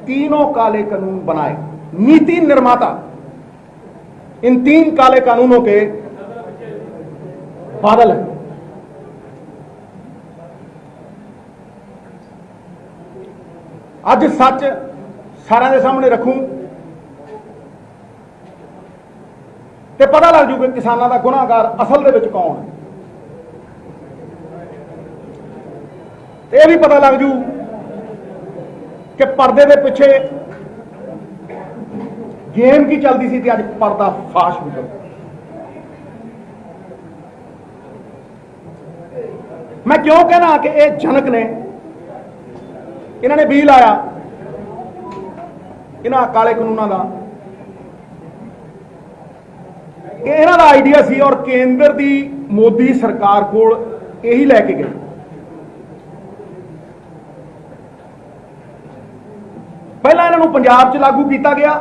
तीनों काले कानून बनाए, नीति निर्माता इन 3 काले कानूनों के बादल हैं। अज सच सारे के सामने रखूं तो पता लग जू कि किसानों का गुनाहगार असल दे विच कौन है। यह भी पता लग जू कि पर्दे के पिछे गेम की चलती सी, अज पर्दा फाश हो गया। मैं क्यों कहना कि यह जनक ने, इन्होंने बी लाया इन्होंने काले कानूनों का, इन्हों का आइडिया सी और केंद्र की मोदी सरकार को यही लैके गए। पहला इन्हों पंजाब च लागू किया गया,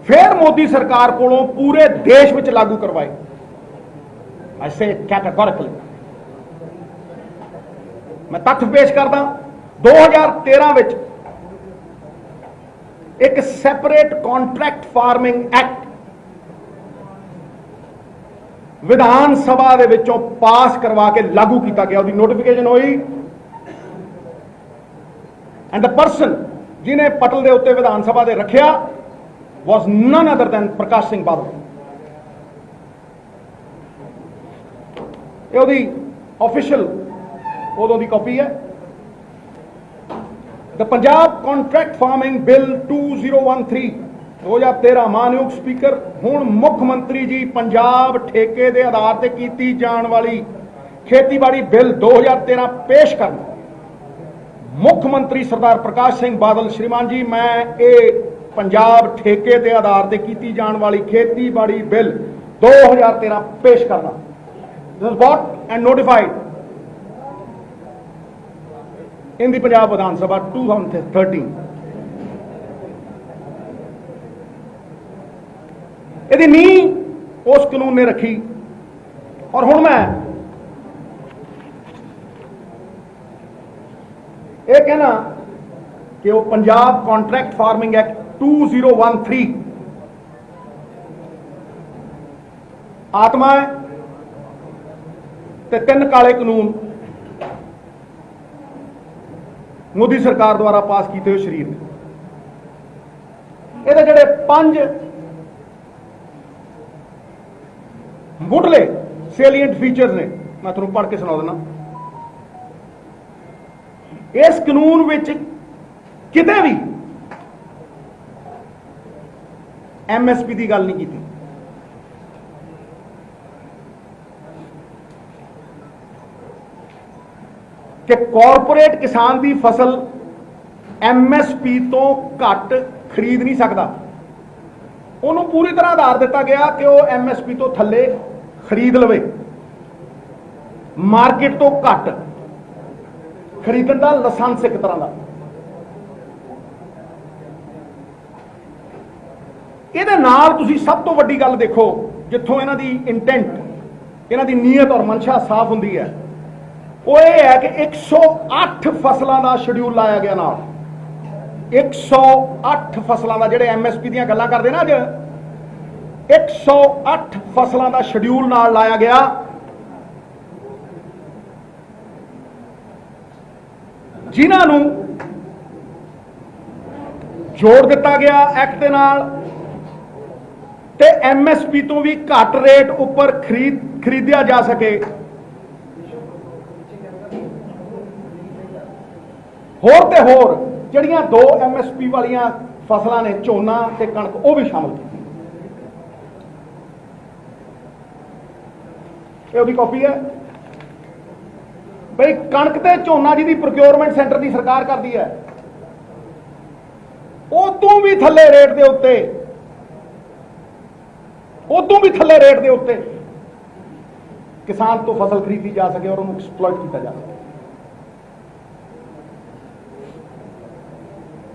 फिर मोदी सरकार को पूरे देश में लागू करवाए। ऐसे कैटेगोरिकली मैं तथ्य पेश करदा, 2013 विच एक सैपरेट कॉन्ट्रैक्ट फार्मिंग एक्ट विधान सभा दे विचों पास करवा के लागू किया गया, उसकी नोटिफिकेशन हुई एंड द पर्सन जिन्हें पटल के उत्ते विधान सभा दे रखिया was none other than Prakash Singh Badal. ये उसकी ऑफिशियल उदों की कॉपी है। The Punjab contract farming bill 2013 2013 मानयोग स्पीकर हुण मुख मंत्री जी पंजाब ठेके के आधार पर की जाने वाली खेतीबाड़ी बिल 2013 पेश करना। मुख मंत्री सरदार प्रकाश सिंह बादल, श्रीमान जी मैं ये पंजाब ठेके के आधार पर की जाने वाली खेतीबाड़ी बिल 2013 पेश करना। This is bought and notified in the Punjab Vidhan Sabha 2013। यदि नींह उस कानून ने रखी और हुण मैं ये कहना कि वो पंजाब कॉन्ट्रैक्ट फार्मिंग एक्ट 2013 आत्मा है ते 3 काले कानून मोदी सरकार द्वारा पास किए हुए शरीर ने। ये जोड़े 5 मुढ़ले सेलीएंट फीचर्स ने मैं तुहानूं पढ़ के सुना देना। इस कानून विच किते भी MSP की गल नहीं की। कि कॉरपोरेट किसान की फसल MSP तो घट खरीद नहीं सकता, उन्होंने पूरी तरह आधार दिता गया कि वह MSP तो थले खरीद लवे, मार्केट तो घट खरीदण का लाइसेंस एक तरह का। ਇਹਦੇ ਨਾਲ ਤੁਸੀਂ सब तो वड्डी गल देखो जिथों इन्हां दी इंटेंट, इन्हां दी नीयत और मंशा साफ हुंदी है, वो ये है कि 108 फसलों का शेड्यूल लाया गया नाल। 108 फसलों का जिहड़े MSP दी गल्लां करदे ना, अज 108 फसलों का शेड्यूल नाल लाया गया। जिन्हां नूं जोड़ दिता गया एक्ट दे नाल ते MSP तो भी घट रेट उपर खरीदिया जा सके। होर ते होर जड़ियां 2 MSP वालियां फसलां ने, झोना ते कणक, वो भी शामिल की। ये उसदी कॉपी है भाई। कणक ते झोना जी दी प्रोक्योरमेंट सेंटर की सरकार करती है, उतों भी थले रेट के उत्ते, उतों भी थले रेट के उत्ते किसान तो फसल खरीदी जा सके और उन्हें एक्सप्लॉइट किया जा सके।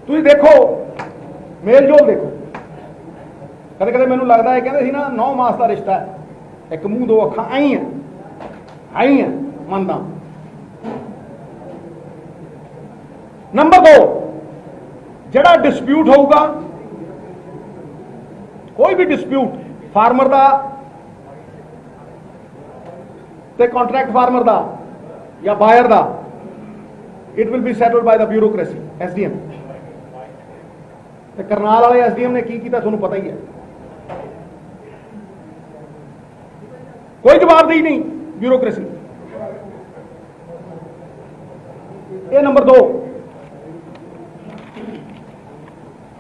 तुम देखो मेल जोल देखो, कदे कदे मैनूं लगता है कहते ना 9 मास का रिश्ता है, एक मूँह 2 अखां आई है मनदा। नंबर 2, ਜਿਹੜਾ ਡਿਸਪਿਊਟ ਹੋਊਗਾ, कोई भी डिस्प्यूट फार्मर का ते कॉन्ट्रैक्ट फार्मर का या बायर का, it will be settled by the bureaucracy SDM। ते करनाल वाले SDM ने की किया तुहानूं पता ही है, कोई जवाबदेही नहीं, ब्यूरोक्रेसी। ये नंबर 2।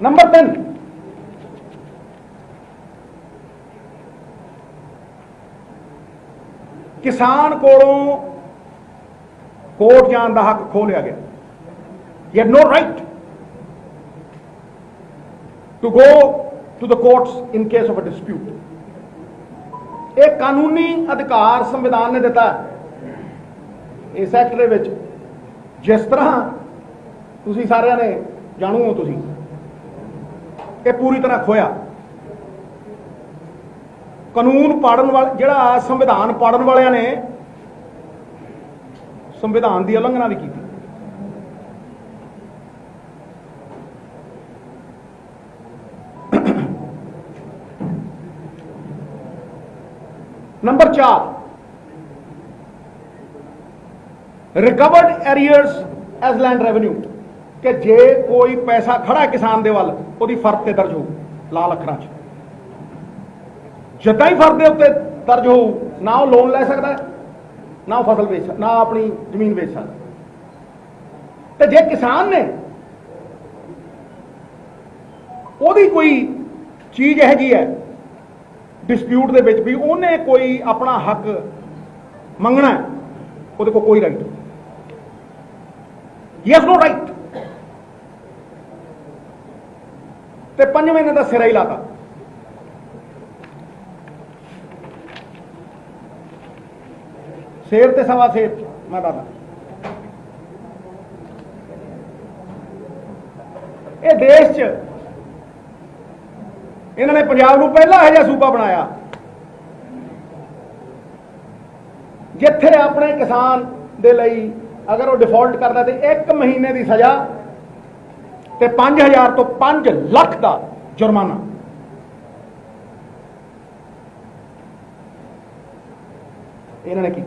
नंबर 3, किसान कोलों कोर्ट जाने का हक खो लिया गया। He had no right to go to the courts in case of a dispute. एक कानूनी अधिकार संविधान ने दिता इस एक्ट दे विच। जिस तरह तुसी सारिਆਂ ने जाणू हो, तुसी ये पूरी तरह खोया। कानून पाड़न वाले, जिहड़ा संविधान पाड़न वालियां ने संविधान की उलंघना भी की। Number 4, recovered arrears as land revenue, कि जे कोई पैसा खड़ा किसान दे वाल ओदी फर्द ते दर्ज हो लाल अखरां च, जिदा ही फर्द के उत्ते दर्ज हो, ना वो लोन लै सकता है, ना वो फसल बेच, ना अपनी जमीन बेच सकता। तो जे किसान ने ओदी कोई चीज यह जी है डिस्प्यूट दे विच भी उन्हें कोई अपना हक मंगना है, उहदे कोल कोई right, he has no right. ते 5 महीने का सिरा ही लाता। सेर ते सवा सेर मैं दादा, ये देश च इन्होंने पंजाब को पहला यह सूबा बनाया जिथे अपने किसान दे लई अगर वो डिफॉल्ट करता तो 1 महीने की सजा ते 5,000 तो 5 लाख का जुर्माना। इन्होंने की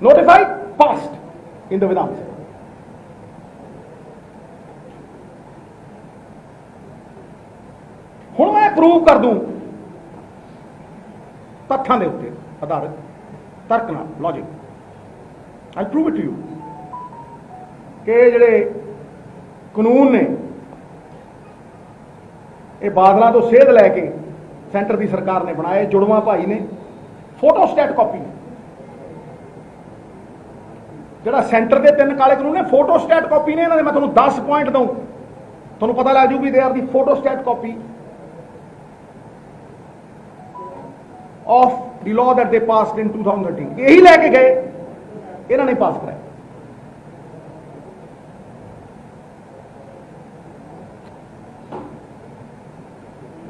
नोटिफाइड, पास्ड इन द विधानसभा। हुण मैं प्रूव कर दूं तथ्यां दे उत्ते आधारित, तर्क नाल, logic, I prove it to you कि जिहड़े कानून ने ये बादलों तो सेध लैके सेंटर की सरकार ने बनाए, जुड़वा भाई ने फोटोस्टैट कॉपी ने, जिहड़ा सेंटर के 3 काले कानून ने फोटोस्टैट कॉपी ने, इन्होंने मैं तुहानूं 10 पॉइंट दूं, तुहानूं पता लग जू भी they are the photostat copy of the law that they passed in 2013। यही लैके गए, इन्होंने पास कराया।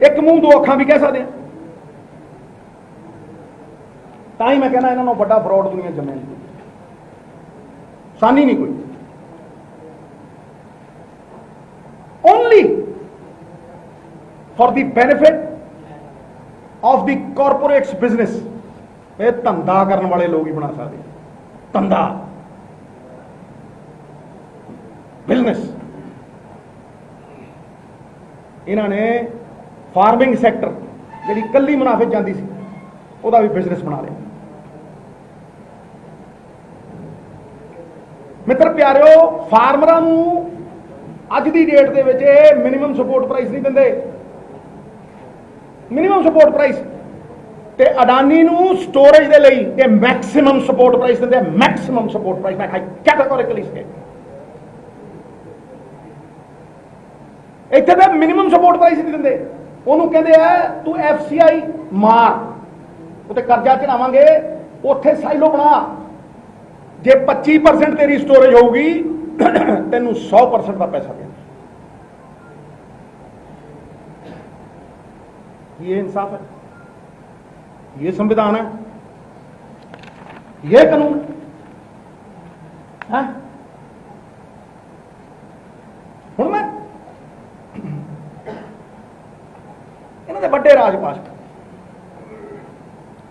एक मुंह 2 अखां भी कह सकते हैं। तां ही मैं कहना इन्होंने बड़ा फ्रॉड दुनिया जमे नहीं, सानी नहीं कोई। Only for the benefit of the corporates business, ये धंधा करने वाले लोग ही बना सकते। धंधा, बिजनेस, इन्होंने फार्मिंग सैक्टर जी कली मुनाफे जाती सी, वह भी बिजनेस बना लिया। मित्र प्यारिओ, फार्मरां नूं अज की डेट दे विच मिनिमम सपोर्ट प्राइस नहीं देंदे, मिनिमम सपोर्ट प्राइस, ते अडानी नूं स्टोरेज दे लई ये मैक्सिमम सपोर्ट प्राइस देंदे, मैक्सिमम सपोर्ट प्राइस। मैं कैटेगोरिकली स्टेट, इत्थे ते मिनिमम सपोर्ट प्राइस नहीं देंदे, उन्होंने कहते हैं तू FCI मार, उत्ते कर्जा चढ़ावांगे, उत्थे साइलो बना, जे 25% तेरी स्टोरेज होगी तेनू 100% का पैसा देना। ये इंसाफ है, ये संविधान है, ये कानून है। वड्डे राज पास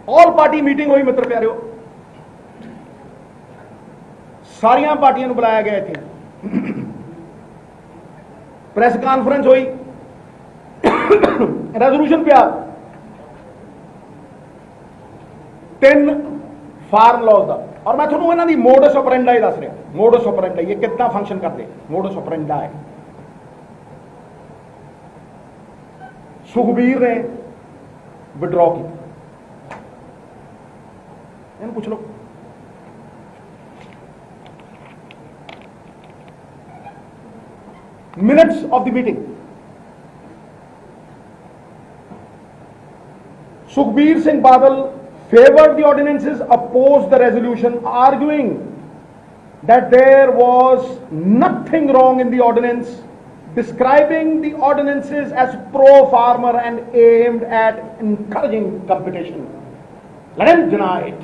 ऑल पार्टी मीटिंग हुई मित्र प्यारिओ, सारिया पार्टियां को बुलाया गया इत्थे, प्रेस कॉन्फ्रेंस हुई, रेजोल्यूशन पिया 3 फॉरन लॉज का। और मैं थोड़ा इन्हों की मोडस ऑपरेंडाई दस रहा, मोडस ऑपरेंडाई ये कितना फंक्शन करते, मोडस ऑपरेंडाई। सुखबीर ने विड्रॉ किया, इन्हें पूछ लो, minutes of the meeting, Sukhbir Singh Badal favored the ordinances, opposed the resolution, arguing that there was nothing wrong in the ordinance, describing the ordinances as pro-farmer and aimed at encouraging competition. Let him deny it.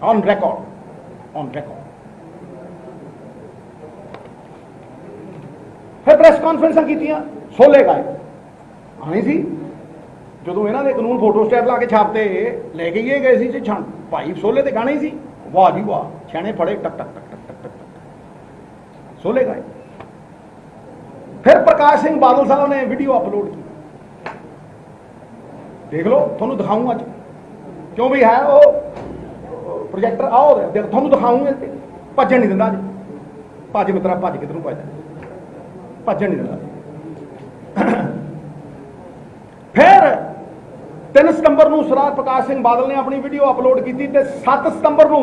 On record. On record. फिर press conference कीतियां, सोले गाए आनी सी जो इन्हों ने कानून photo state ला के छापते लेके ये गए सी छण भाई सोले तो गाने ही सी, वाह जी वाह, छाने फड़े टक टक टक टक टक टक सोले गाए। फिर प्रकाश सिंह बादल साहब ने वीडियो अपलोड की, देख लो थोनू दिखाऊंगा अज, क्यों भी है वो प्रोजेक्टर आओ थोनू दिखाऊंगा, भजन नहीं दिंदा, भज मित्रा भज किधरों भजन नहीं दिंदा। फिर 3 सितंबर को सरदार प्रकाश सिंह बादल ने अपनी वीडियो अपलोड की, 7 सितंबर को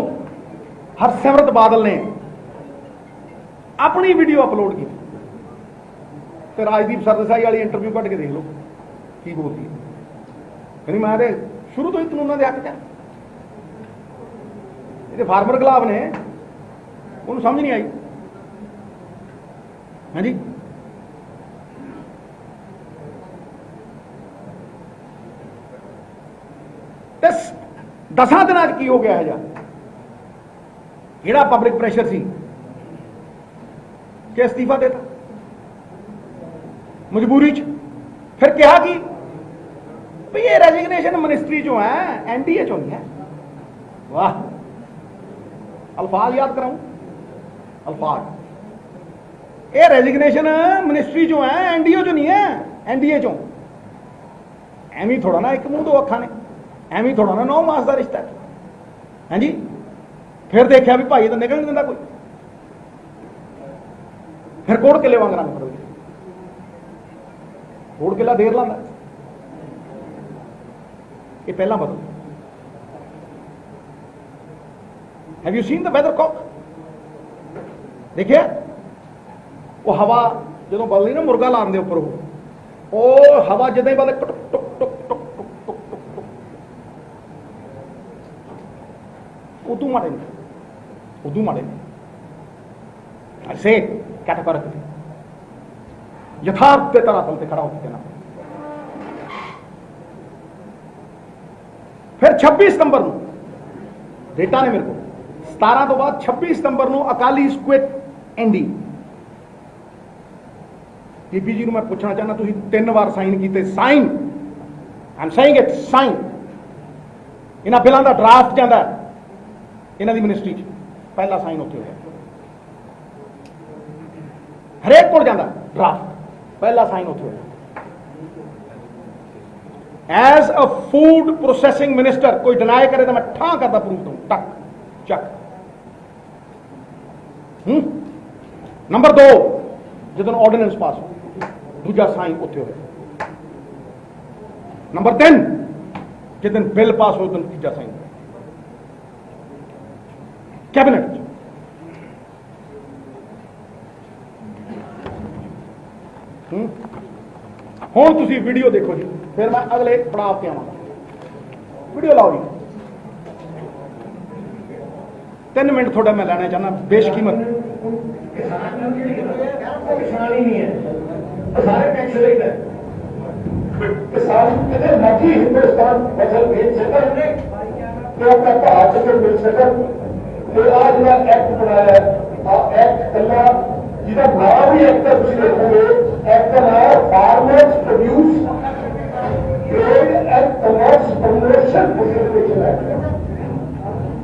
हरसिमरत बादल ने अपनी वीडियो अपलोड की। तो राजदीप सरदेसाई वाली इंटरव्यू कट के देख लो की बोलती है, कहनी मैं तो शुरू तो ही कानूनों के हक च, फार्मर खिलाफ ने उन्होंने समझ नहीं आई। हाँ जी, दसा दिन की हो गया है जेड़ा पब्लिक प्रेशर सी कि इस्तीफा देता मजबूरी च। फिर कहा कि भाई ये रेजिग्नेशन मिनिस्ट्री जो है एनडीए चो नहीं है। वाह, अल्फाज याद कराऊं, अल्फाज, ये रेजिग्नेशन मिनिस्ट्री जो है एनडीए चो नहीं है, एनडीए चो। एवं थोड़ा ना एक मुंह दो अखा ने, एवं थोड़ा ना 9 मास का रिश्ता है। हाँ जी, फिर देखा भी भाई तो निकल नहीं दिता कोई, फिर कोड़ किले वांग रंग पड़ोगे, कोड़ किला देर लाता, ये पहला बदल। Have you seen the weathercock? देखिए वो हवा जो बदली ना मुर्गा लाने के उपर, वो हवा जिदा ही बदले टुक टुक टुक टुक टुक टुक टुक टुक, उदू माड़े ने, उदू माड़े से कैटेगोरिकली यथार्थ के तरह खड़ा होते ना। फिर 26 सितंबर को डेटा ने मेरे को 17 तो बाद 26 सितंबर को अकाली स्क्विट एनडी। पीपी जी मैं पूछना चाहना, तुम 3 बार साइन किए, sign, I am saying it, sign. इन्होंने बिलों का ड्राफ्ट जाता इन्हों की मिनिस्ट्री पहला साइन उत्थे होया, हरेक को जाता ड्राफ्ट, पहला साइन उत्थे होया। As a food processing minister कोई डिनाई करे तो मैं ठां करता प्रूफ दूं, टक चक। नंबर 2 जो ऑर्डिनेंस पास हो, दूजा साइन उत्थे होया। नंबर 3 जिस दिन बिल पास हो, तीजा साइन कैबिनेट। हुण तुसीं वीडियो देखो जी, फिर मैं अगले पड़ाव ते आवांगा। वीडियो लाओ जी, 3 मिनट थोड़ा मैं लेना चाहना, बेशकीमत। किसान ही नहीं है, सारे टैक्स रेट है। किसान कहते बाकी हिंदुस्तान फसल बेच सकर तो अपना भाव से मिल सकर। तो आज मैं एक्ट बनाया, एक्ट कला जिसका नाम ही एक्ट है, तुम देखोगे Act now, Farmers Produce Trade and Commerce Promotion Facilitation Act.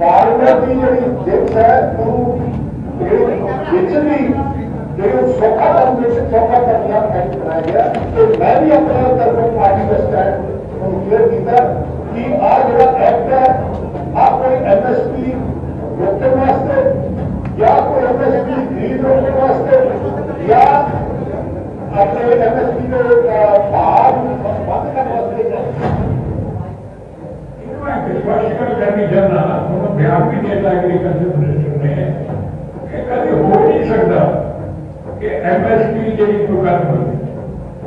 Farmer की जी जिप्स है बिजली जो सौखा करना एक्ट बनाया गया। तो मैं भी अपने तरफ पार्टी का स्टैंड क्लियर किया कि आज जो एक्ट है आप कोई MSP रोकने वास्ते या कोई MSP खरीद रोकने वास्ते या अपने MSP के भाव बंद करने वास्ते विश्वास करनी चाहना बयान भी दिया एग्रीकल्चर मिनिस्टर ने कि कभी हो नहीं सकता कि MSP जी को गल हो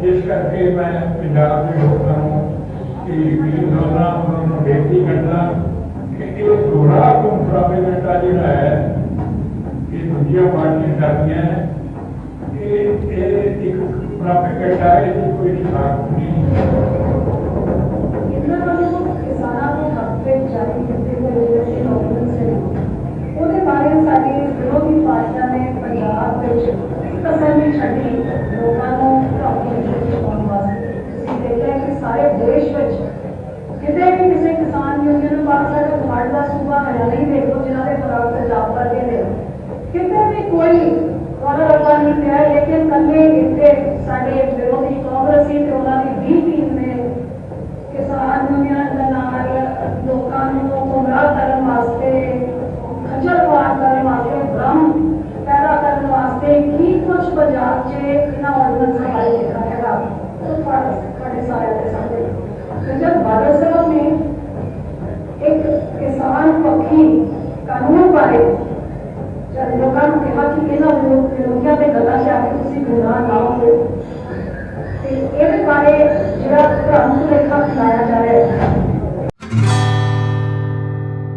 जिस करके मैं पंजाब के लोगों की यकीन होना उन्होंने बेनती करना कि ये दोहरा प्रोपेगेंडा जोड़ा है ये दूसरी पार्टियां करती हैं ये एक प्रोपेगेंडा है इसकी कोई साख नहीं। जारी करते हुए डॉक्यूमेंट्स हैं ਉਹਦੇ ਬਾਰੇ ਸਾਡੀ ਵਿਰੋਧੀ ਪਾਰਟੀਆਂ ਨੇ ਪੰਜਾਬ ਵਿੱਚ ਤਸੱਲੀ ਛੱਡੀ ਲੋਕਾਂ ਨੂੰ ਡਾਕੂਮੈਂਟ ਪਾਉਣ ਵਾਸਤੇ। ਤੁਸੀਂ ਦੇਖਿਆ ਕਿ ਸਾਰੇ ਦੇਸ਼ ਵਿੱਚ ਕਿਤੇ ਵੀ ਕਿਸੇ ਕਿਸਾਨ ਯੂਨੀਅਨ ਨੂੰ ਬਾਹਰ ਸਾਡਾ ਤੁਹਾਡੇ ਦਾ ਸੂਬਾ ਹਰਿਆਣਾ ਹੀ ਦੇਖ ਲਓ ਜਿਨ੍ਹਾਂ ਦੇ ਖਰਾਬ ਪੰਜਾਬ ਵਰਗੇ ਨੇ ਕਿਤੇ ਵੀ ਕੋਈ ਵਾਰਾ ਰਗਾ ਨਹੀਂ ਪਿਆ। ਲੇਕਿਨ ਕੱਲੇ ਇੱਥੇ ਸਾਡੇ ਵਿਰੋਧੀ ਕਾਂਗਰਸੀ ਤੇ ਉਹਨਾਂ ਦੀ 20 ਟੀਮ ਨੇ किसान यूनियन के नाल लोगों को गुमराह करने वास्ते खजलवार करने वास्ते भ्रम पैदा करने वास्ते की कुछ पंजाब से इन्होंने ऑर्डिनेंस हमारे देखा है तो थोड़े सारे के सामने जब बादल साहब ने एक किसान पक्षी कानून बारे जब लोगों ने कहा कि इन्होंने विरोधियों के गला से आके तुम गुमराह ना हो बारे जो भ्रम